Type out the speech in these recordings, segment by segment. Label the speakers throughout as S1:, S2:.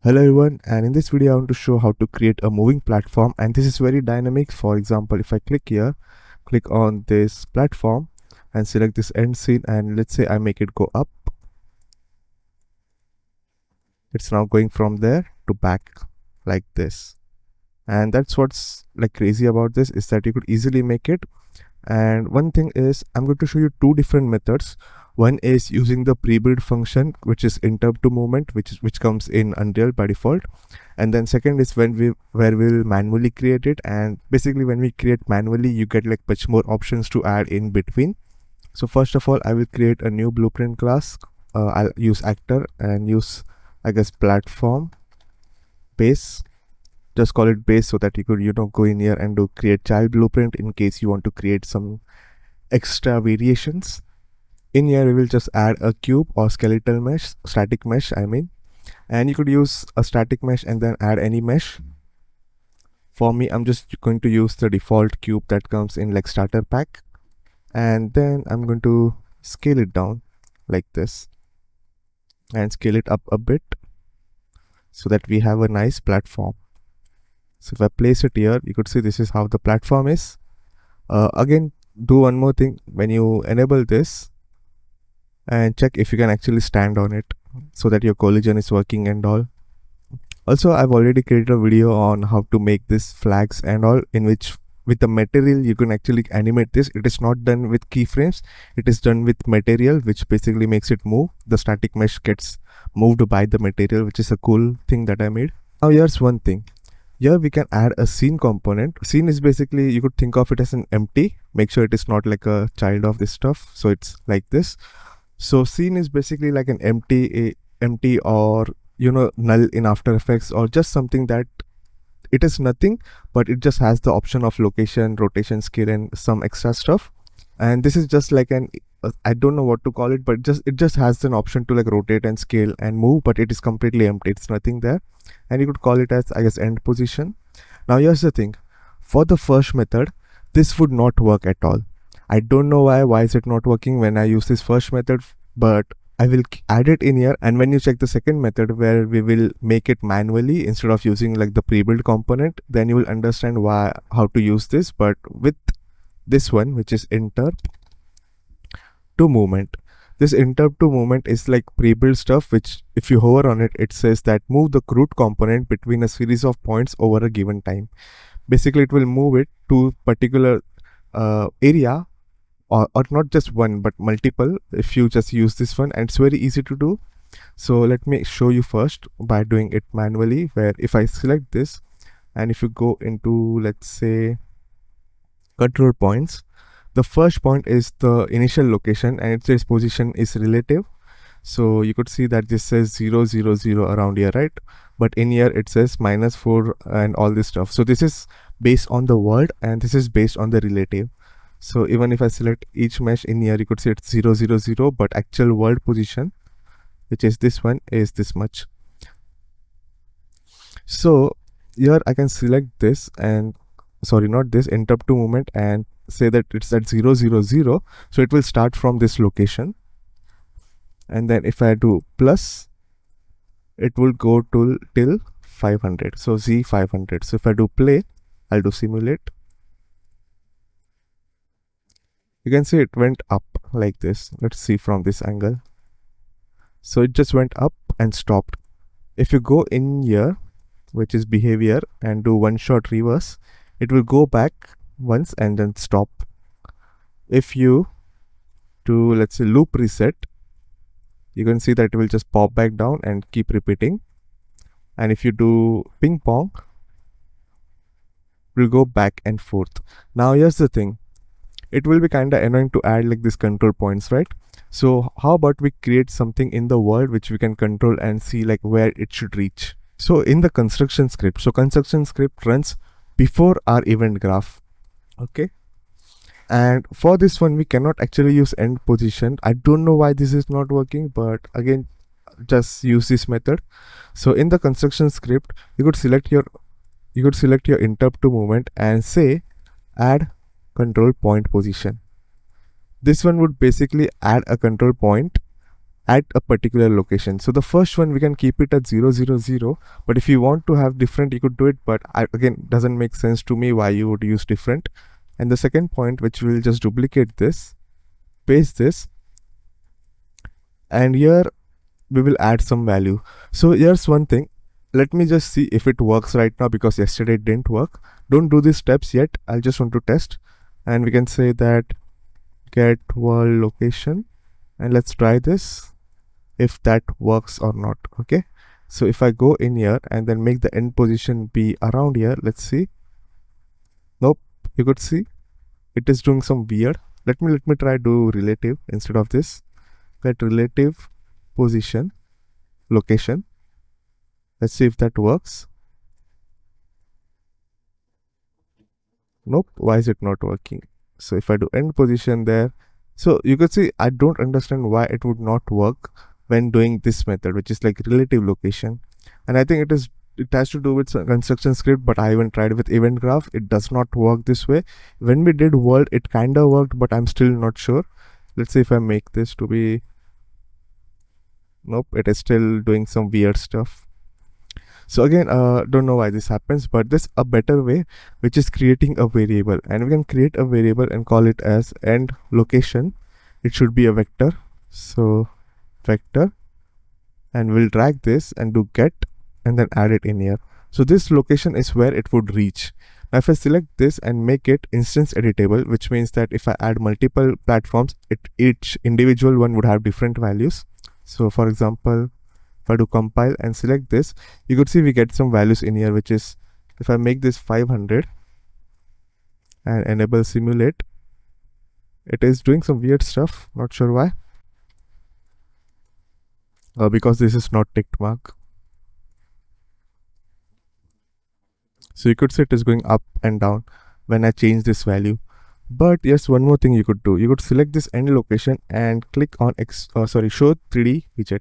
S1: Hello everyone, and in this video I want to show how to create a moving platform, and this is very dynamic. For example, if I click here, click on this platform and select this end scene, and let's say I make it go up. It's now going from there to back like this. And that's what's like crazy about this, is that you could easily make it. And one thing is, I'm going to show you two different methods. One is using the pre-built function, which is interrupt to movement, which comes in Unreal by default. And then second is where we'll manually create it. And basically when we create manually, you get like much more options to add in between. So first of all, I will create a new blueprint class. I'll use actor and use, I guess, platform base. Just call it base so that you could, go in here and do create child blueprint in case you want to create some extra variations. In here we will just add a cube or skeletal mesh, static mesh I mean, and you could use a static mesh and then add any mesh. For me, I'm just going to use the default cube that comes in like starter pack, and then I'm going to scale it down like this and scale it up a bit so that we have a nice platform. So if I place it here, you could see this is how the platform is. Again, do one more thing. When you enable this, and check if you can actually stand on it so that your collision is working and all. Also, I've already created a video on how to make this flags and all, in which with the material you can actually animate this. It is not done with keyframes, it is done with material, which basically makes it move. The static mesh gets moved by the material, which is a cool thing that I made. Now here's one thing. Here we can add a scene component. Scene is basically, you could think of it as an empty. Make sure it is not like a child of this stuff, so it's like this. So scene is basically like an empty or null in After Effects, or just something that it is nothing, but it just has the option of location, rotation, scale, and some extra stuff. And this is just like an I don't know what to call it, but it just has an option to like rotate and scale and move, but it is completely empty. It's nothing there, and you could call it as, I guess, end position. Now here's the thing. For the first method, this would not work at all. I don't know why is it not working when I use this first method, but I will add it in here. And when you check the second method, where we will make it manually instead of using like the pre-built component, then you will understand how to use this. But with this one, which is interrupt to movement, this interrupt to movement is like pre-built stuff, which if you hover on it, it says that move the root component between a series of points over a given time. Basically it will move it to particular area, or not just one but multiple, if you just use this one, and it's very easy to do. So let me show you first by doing it manually, where if I select this and if you go into, let's say, control points, the first point is the initial location and its position is relative. So you could see that this says 0 0 0 around here, right? But in here it says -4 and all this stuff. So this is based on the world and this is based on the relative. So even if I select each mesh in here, you could see it's 0 0 0, but actual world position, which is this one, is this much. So here I can select this and not this, interrupt to movement, and say that it's at 0 0 0. So it will start from this location, and then if I do plus, it will go till 500. So Z 500. So if I do play, I'll do simulate. You can see it went up like this. Let's see from this angle. So it just went up and stopped. If you go in here, which is behavior, and do one shot reverse, it will go back once and then stop. If you do, let's say, loop reset, you can see that it will just pop back down and keep repeating. And if you do ping pong, it will go back and forth. Now here's the thing. It will be kind of annoying to add like these control points, right? So how about we create something in the world which we can control and see like where it should reach. So in the construction script, construction script runs before our event graph. Okay, and for this one we cannot actually use end position. I don't know why this is not working, but again, just use this method. So in the construction script, you could select your interrupt to movement and say add control point position. This one would basically add a control point at a particular location. So the first one we can keep it at 0 0 0, but if you want to have different you could do it, but again doesn't make sense to me why you would use different. And the second point, which will just duplicate this, paste this, and here we will add some value. So here's one thing, let me just see if it works right now, because yesterday it didn't work. Don't do these steps yet, I'll just want to test. And we can say that get world location, and let's try this if that works or not. Okay, so if I go in here and then make the end position be around here, let's see. Nope, you could see it is doing some weird. Let me try do relative instead of this. Get relative position location, let's see if that works. Nope, why is it not working? So if I do end position there, so you could see I don't understand why it would not work when doing this method, which is like relative location. And I think it has to do with some construction script, but I even tried with event graph, it does not work this way. When we did world, it kind of worked, but I'm still not sure. Let's see if I make this to be, nope, it is still doing some weird stuff. So again, don't know why this happens, but there's a better way, which is creating a variable, and we can create a variable and call it as end location. It should be a vector, so vector, and we'll drag this and do get and then add it in here. So this location is where it would reach. Now if I select this and make it instance editable, which means that if I add multiple platforms, each individual one would have different values. So for example, if I do compile and select this, you could see we get some values in here, which is, if I make this 500 and enable simulate, it is doing some weird stuff, not sure why. Because this is not ticked mark. So you could see it is going up and down when I change this value. But yes, one more thing you could do. You could select this end location and click on show 3D widget.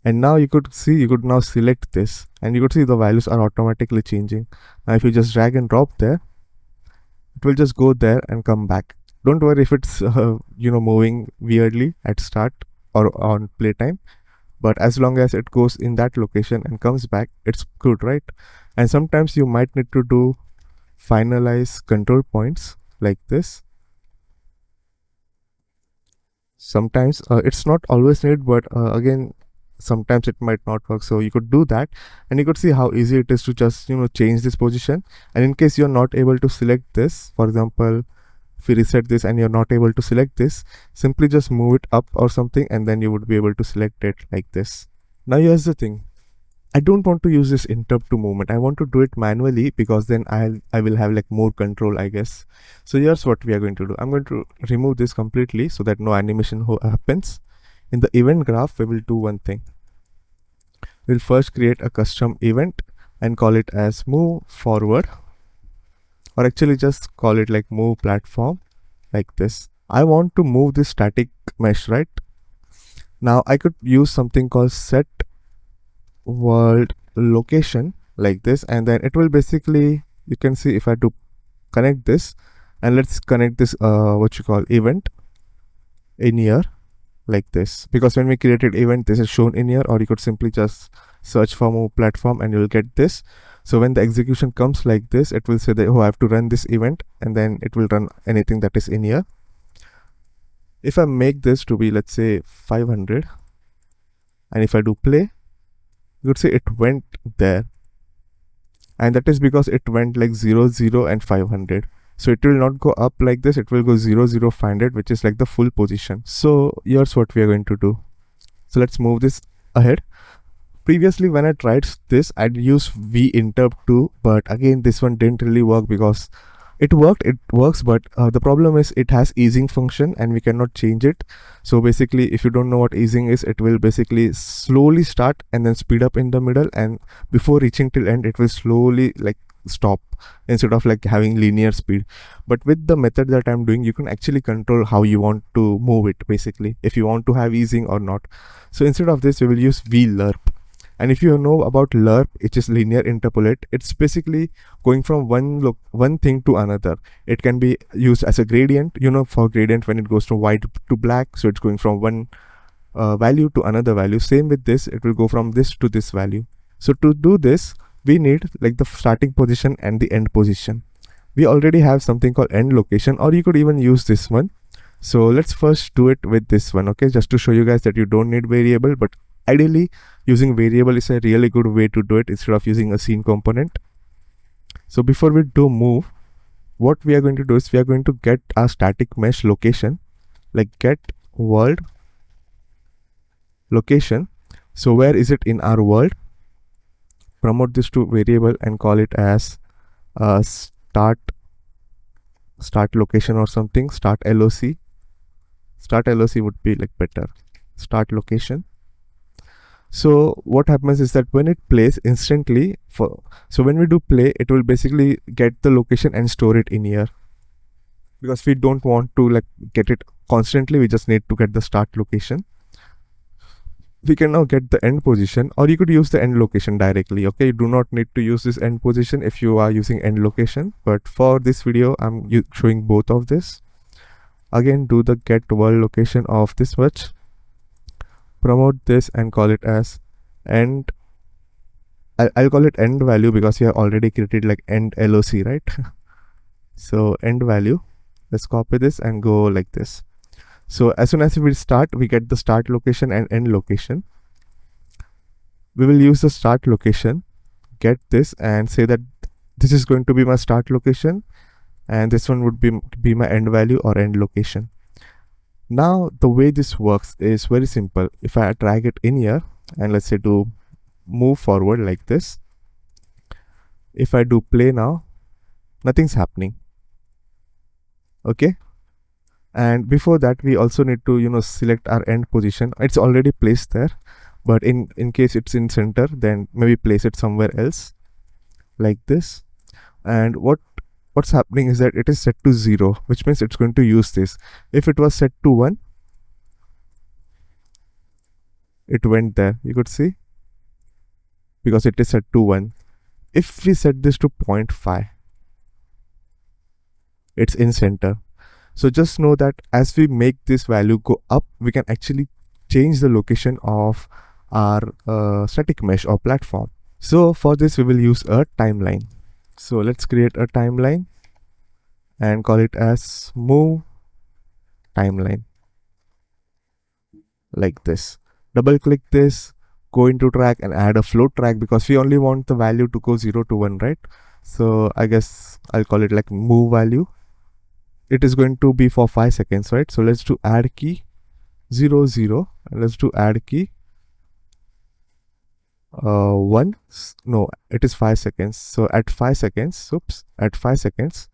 S1: And now you could see, you could now select this and you could see the values are automatically changing. Now if you just drag and drop there, it will just go there and come back. Don't worry if it's moving weirdly at start or on playtime, but as long as it goes in that location and comes back, it's good, right? And sometimes you might need to do finalize control points like this. Sometimes it's not always needed, but again, sometimes it might not work. So you could do that, and you could see how easy it is to just change this position. And in case you're not able to select this, for example, if you reset this and you're not able to select this, simply just move it up or something, and then you would be able to select it like this. Now here's the thing, I don't want to use this interrupt to movement. I want to do it manually, because then I will have like more control, I guess. So here's what we are going to do. I'm going to remove this completely so that no animation happens. In the event graph, we will do one thing. We'll first create a custom event and call it as move forward, or actually just call it like move platform like this. I want to move this static mesh, right? Now I could use something called set world location like this, and then it will basically, you can see if I do connect this, and let's connect this event in here like this, because when we created event, this is shown in here. Or you could simply just search for move platform and you'll get this. So when the execution comes like this, it will say that, oh, I have to run this event, and then it will run anything that is in here. If I make this to be, let's say 500, and if I do play, you could see it went there, and that is because it went like 0 0 and 500. So it will not go up like this, it will go 0 0 500, which is like the full position. So here's what we are going to do. So let's move this ahead. Previously when I tried this, I'd use vinterp too, but again this one didn't really work, because it works, but the problem is it has easing function and we cannot change it. So basically, if you don't know what easing is, it will basically slowly start and then speed up in the middle, and before reaching till end it will slowly like stop, instead of like having linear speed. But with the method that I'm doing, you can actually control how you want to move it, basically, if you want to have easing or not. So instead of this, we will use vlerp. And if you know about lerp, which is linear interpolate, it's basically going from one thing to another. It can be used as a gradient, for gradient when it goes from white to black. So it's going from one value to another value. Same with this, it will go from this to this value. So to do this, we need like the starting position and the end position. We already have something called end location, or you could even use this one. So let's first do it with this one, okay, just to show you guys that you don't need variable, but ideally using variable is a really good way to do it instead of using a scene component. So before we do move, what we are going to do is we are going to get our static mesh location, like get world location. So where is it in our world? Promote this to variable and call it as start location or something. Start LOC. Start LOC would be like better. Start location. So what happens is that when it plays instantly, so when we do play, it will basically get the location and store it in here, because we don't want to like get it constantly. We just need to get the start location. We can now get the end position, or you could use the end location directly, okay? You do not need to use this end position if you are using end location, but for this video I'm showing both of this. Again, do the get world location of this much, promote this and call it as end. I'll call it end value because we have already created like end LOC, right? So end value, let's copy this and go like this. So as soon as we start, we get the start location and end location. We will use the start location, get this and say that this is going to be my start location and this one would be my end value or end location. Now the way this works is very simple. If I drag it in here and let's say to move forward like this, if I do play now, nothing's happening, okay? And before that, we also need to select our end position. It's already placed there, but in case it's in center, then maybe place it somewhere else like this. And what's happening is that it is set to 0, which means it's going to use this. If it was set to 1, it went there, you could see, because it is set to 1. If we set this to 0.5, it's in center. So just know that as we make this value go up, we can actually change the location of our static mesh or platform. So for this, we will use a timeline. So let's create a timeline and call it as move timeline like this. Double click this, go into track and add a float track, because we only want the value to go 0 to 1, right? So I guess I'll call it like move value. It is going to be for 5 seconds, right? So let's do add key 0 0 and let's do add key 1. No, it is 5 seconds. So at 5 seconds, at 5 seconds,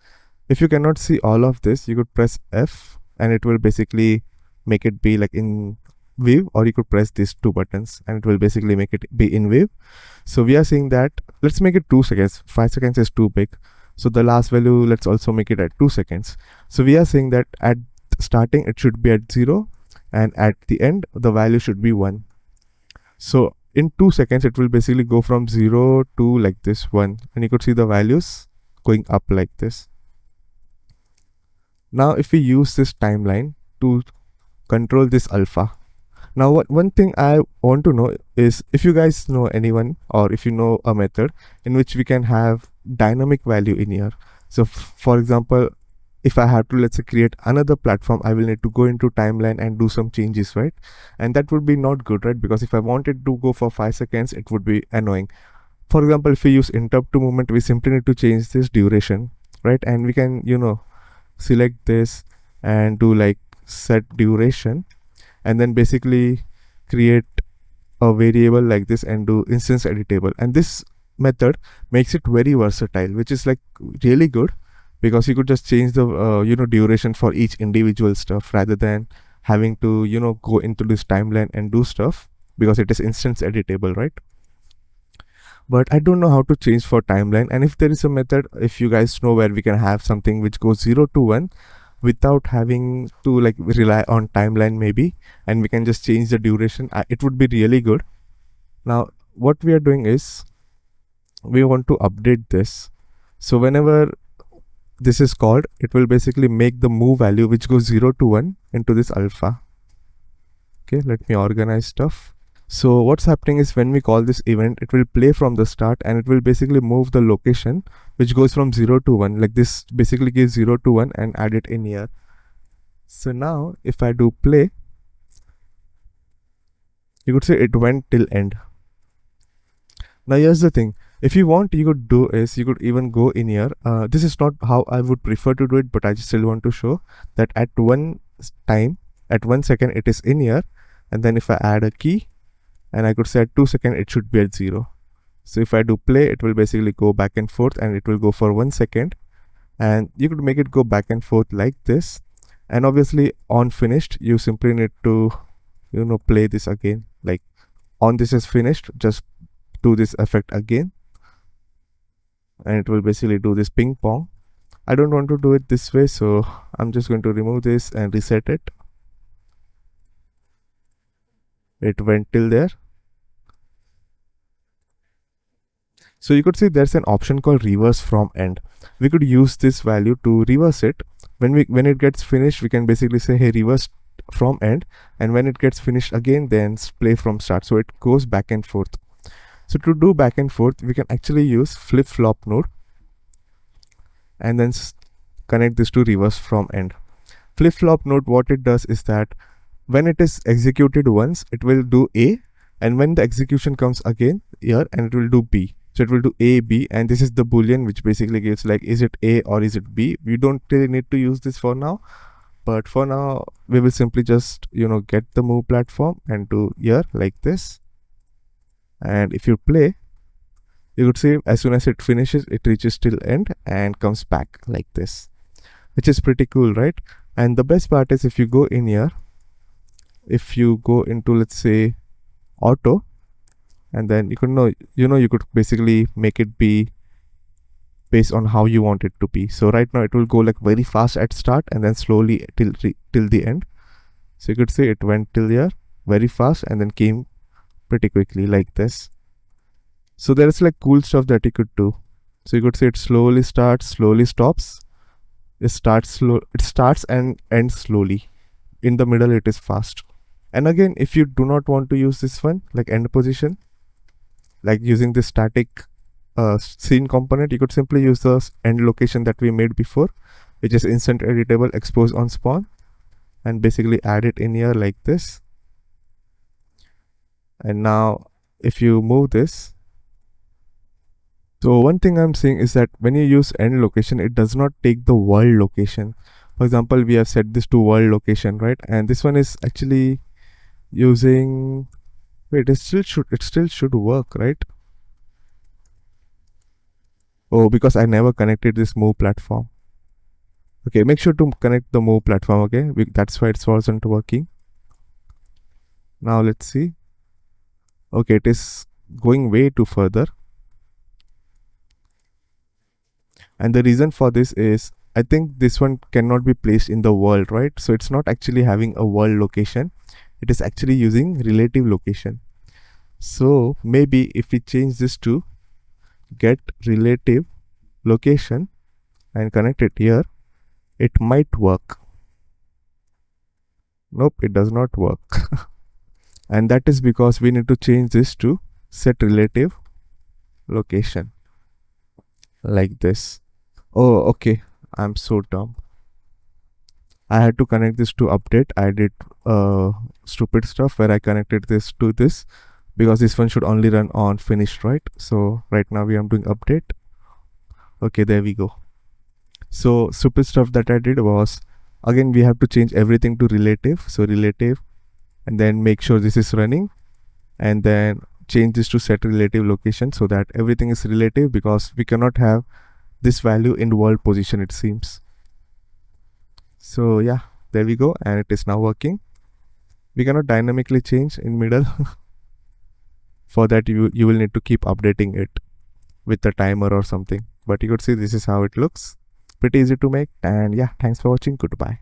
S1: if you cannot see all of this, you could press F and it will basically make it be like in wave, or you could press these 2 buttons and it will basically make it be in wave. So we are saying that let's make it 2 seconds. 5 seconds is too big. So the last value, let's also make it at 2 seconds. So we are saying that at starting, it should be at 0 and at the end, the value should be 1. So in 2 seconds, it will basically go from 0 to like this 1. And you could see the values going up like this. Now, if we use this timeline to control this alpha. Now, one thing I want to know is if you guys know anyone, or if you know a method in which we can have dynamic value in here. So for example, if I have to, let's say, create another platform, I will need to go into timeline and do some changes, right? And that would be not good, right? Because if I wanted to go for 5 seconds, it would be annoying. For example, if we use interrupt to movement, we simply need to change this duration, right? And we can, select this and do like set duration, and then basically create a variable like this and do instance editable. And this method makes it very versatile, which is like really good, because you could just change the duration for each individual stuff rather than having to go into this timeline and do stuff, because it is instance editable, right? But I don't know how to change for timeline. And if there is a method, if you guys know, where we can have something which goes 0 to 1 without having to like rely on timeline maybe, and we can just change the duration, it would be really good. Now what we are doing is we want to update this. So whenever this is called, it will basically make the move value which goes 0 to 1 into this alpha. Okay, let me organize stuff. So what's happening is when we call this event, it will play from the start and it will basically move the location which goes from 0 to 1. Like this basically gives 0 to 1 and add it in here. So now if I do play, you could say it went till end. Now here's the thing, if you want, you could do is you could even go in here. This is not how I would prefer to do it, but I just still want to show that at one time, at 1 second it is in here, and then if I add a key and I could say at 2 seconds it should be at 0. So if I do play, it will basically go back and forth and it will go for 1 second, and you could make it go back and forth like this. And obviously on finished, you simply need to play this again. Like on this is finished, just do this effect again and it will basically do this ping pong. I don't want to do it this way, so I'm just going to remove this and reset it. It went till there. So you could see there's an option called reverse from end. We could use this value to reverse it. When it gets finished, we can basically say, hey, reverse from end, and when it gets finished again, then play from start. So it goes back and forth. So to do back and forth, we can actually use flip-flop node and then connect this to reverse from end. Flip-flop node, what it does is that when it is executed once, it will do A, and when the execution comes again here, and it will do B. So it will do A, B, and this is the boolean which basically gives like, is it A or is it B? We don't really need to use this for now, but for now we will simply just get the move platform and do here like this. And if you play, you could see as soon as it finishes, it reaches till end and comes back like this, which is pretty cool, right? And the best part is if you go in here, if you go into, let's say, auto, and then you could you could basically make it be based on how you want it to be. So right now it will go like very fast at start and then slowly till the end. So you could say it went till here very fast and then came pretty quickly like this. So there's like cool stuff that you could do. So you could say it slowly starts, slowly stops. It starts and ends slowly. In the middle it is fast. And again, if you do not want to use this one, like end position, like using this static scene component, you could simply use the end location that we made before, which is instant editable expose on spawn, and basically add it in here like this. And now if you move this, so one thing I'm saying is that when you use end location, it does not take the world location. For example, we have set this to world location, right? And this one is actually using, wait, it still should work, right? Oh, because I never connected this move platform. Okay, make sure to connect the move platform. Okay, that's why it wasn't working. Now let's see. Okay, it is going way too further, and the reason for this is I think this one cannot be placed in the world, right? So it's not actually having a world location, it is actually using relative location. So maybe if we change this to get relative location and connect it here, it might work. Nope, it does not work. And that is because we need to change this to set relative location like this. Oh, okay, I'm so dumb. I had to connect this to update. I did stupid stuff where I connected this to this, because this one should only run on finished, right? So right now we are doing update. Okay, there we go. So stupid stuff that I did was, again, we have to change everything to relative. So relative, and then make sure this is running, and then change this to set relative location so that everything is relative, because we cannot have this value in world position, it seems. So yeah, there we go, and it is now working. We cannot dynamically change in middle. For that you will need to keep updating it with a timer or something, but you could see this is how it looks. Pretty easy to make. And yeah, thanks for watching. Goodbye.